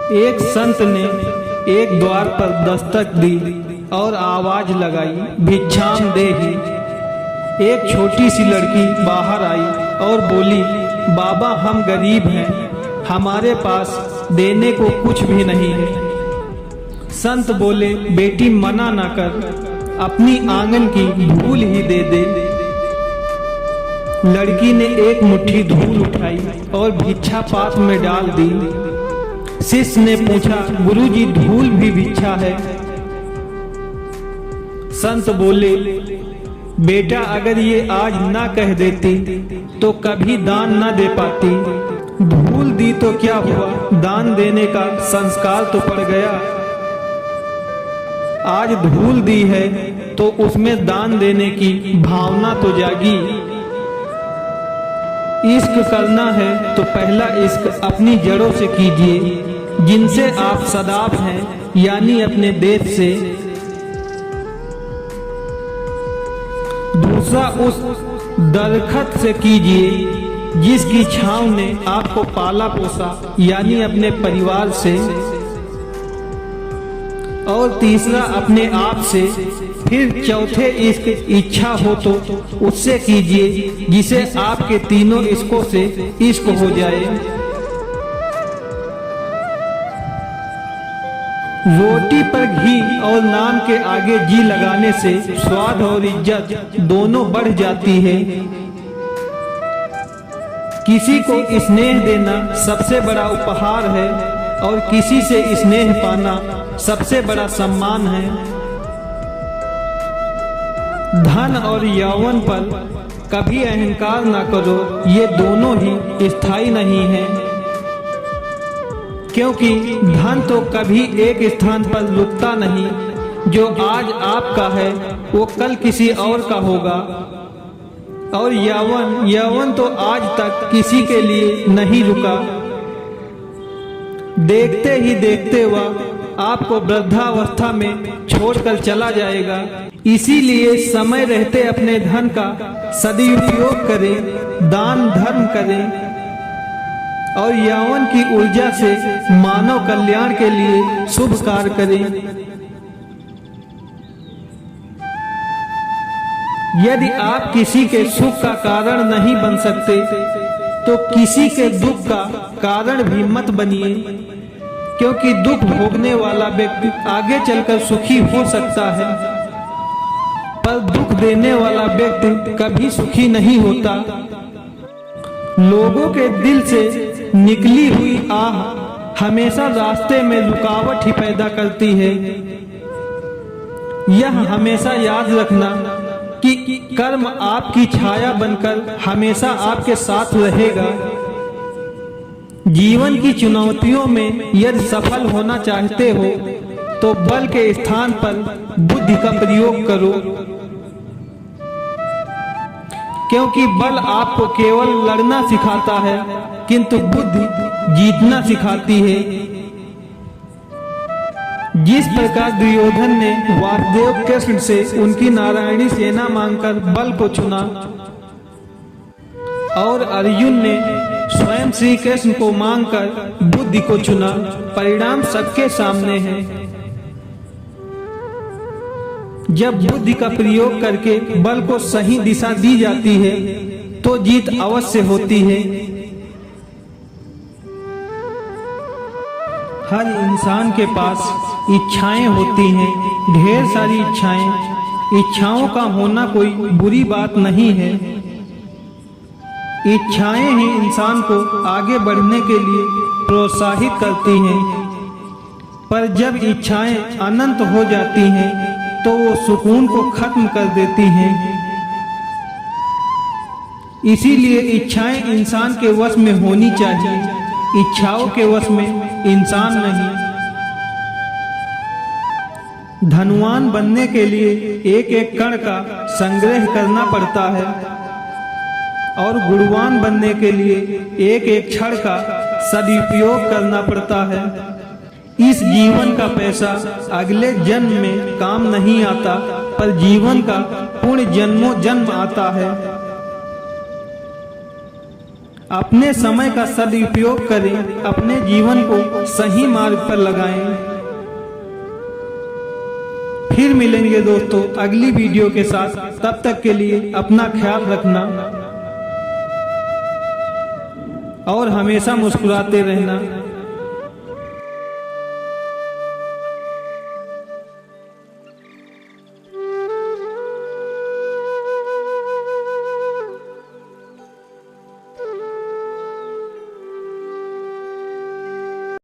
एक संत ने एक द्वार पर दस्तक दी और आवाज लगाई, भिक्षाम देहि। एक छोटी सी लड़की बाहर आई और बोली, बाबा हम गरीब हैं, हमारे पास देने को कुछ भी नहीं है। संत बोले, बेटी मना ना कर, अपनी आंगन की धूल ही दे दे। लड़की ने एक मुट्ठी धूल उठाई और भिक्षा पात्र में डाल दी। शिष्य ने पूछा, गुरुजी धूल भी भिक्षा है? संत बोले, बेटा अगर ये आज ना कह देती तो कभी दान ना दे पाती। धूल दी तो क्या हुआ, दान देने का संस्कार तो पड़ गया। आज धूल दी है तो उसमें दान देने की भावना तो जागी। इश्क करना है तो पहला इश्क अपनी जड़ों से कीजिए, जिनसे आप सदाब हैं, यानी अपने देश से। दूसरा उस दरखत से कीजिए जिसकी छांव ने आपको पाला पोसा, यानी अपने परिवार से। और तीसरा अपने आप से। फिर चौथे इश्क इच्छा हो तो उससे कीजिए जिसे आपके तीनों इश्कों से इश्क हो जाए। रोटी पर घी और नाम के आगे जी लगाने से स्वाद और इज्जत दोनों बढ़ जाती है। किसी को स्नेह देना सबसे बड़ा उपहार है और किसी से स्नेह पाना सबसे बड़ा सम्मान है। धन और यौवन पर कभी अहंकार ना करो, ये दोनों ही स्थायी नहीं है। क्योंकि धन तो कभी एक स्थान पर रुकता नहीं। जो आज आपका है वो कल किसी और का होगा। और यौवन तो आज तक किसी के लिए नहीं रुका। देखते ही देखते वह आपको वृद्धावस्था में छोड़कर चला जाएगा। इसीलिए समय रहते अपने धन का सदुपयोग करें, दान धर्म करें और यौवन की ऊर्जा से मानव कल्याण के लिए शुभ कार्य करें। यदि आप किसी के सुख का कारण नहीं बन सकते तो किसी के दुख का कारण भी मत बनिए। क्योंकि दुख भोगने वाला व्यक्ति आगे चलकर सुखी हो सकता है, पर दुख देने वाला व्यक्ति कभी सुखी नहीं होता। लोगों के दिल से निकली हुई आह हमेशा रास्ते में रुकावट ही पैदा करती है। यह हमेशा याद रखना कि कर्म आपकी छाया बनकर हमेशा आपके साथ रहेगा। जीवन की चुनौतियों में यदि सफल होना चाहते हो तो बल के स्थान पर बुद्धि का प्रयोग करो। क्योंकि बल आपको केवल लड़ना सिखाता है, किंतु बुद्धि जीतना सिखाती है। जिस प्रकार दुर्योधन ने वासुदेव कृष्ण से उनकी नारायणी सेना मांगकर बल को चुना और अर्जुन ने स्वयं श्री कृष्ण को मांगकर बुद्धि को चुना, परिणाम सबके सामने है। जब बुद्धि का प्रयोग करके बल को सही दिशा दी जाती है तो जीत अवश्य होती है। हर इंसान के पास इच्छाएं होती हैं, ढेर सारी इच्छाएं। इच्छाओं का होना कोई बुरी बात नहीं है। इच्छाएं ही इंसान को आगे बढ़ने के लिए प्रोत्साहित करती हैं। पर जब इच्छाएं अनंत हो जाती हैं तो वो सुकून को खत्म कर देती हैं। इसीलिए इच्छाएं इंसान के वश में होनी चाहिए, इच्छाओं के वश में इंसान नहीं। धनवान बनने के लिए एक एक कण का संग्रह करना पड़ता है और गुणवान बनने के लिए एक एक क्षण का सदुपयोग करना पड़ता है। इस जीवन का पैसा अगले जन्म में काम नहीं आता, पर जीवन का पुण्य जन्मों जन्म आता है। अपने समय का सदुपयोग करें, अपने जीवन को सही मार्ग पर लगाएं। फिर मिलेंगे दोस्तों अगली वीडियो के साथ। तब तक के लिए अपना ख्याल रखना और हमेशा मुस्कुराते रहना।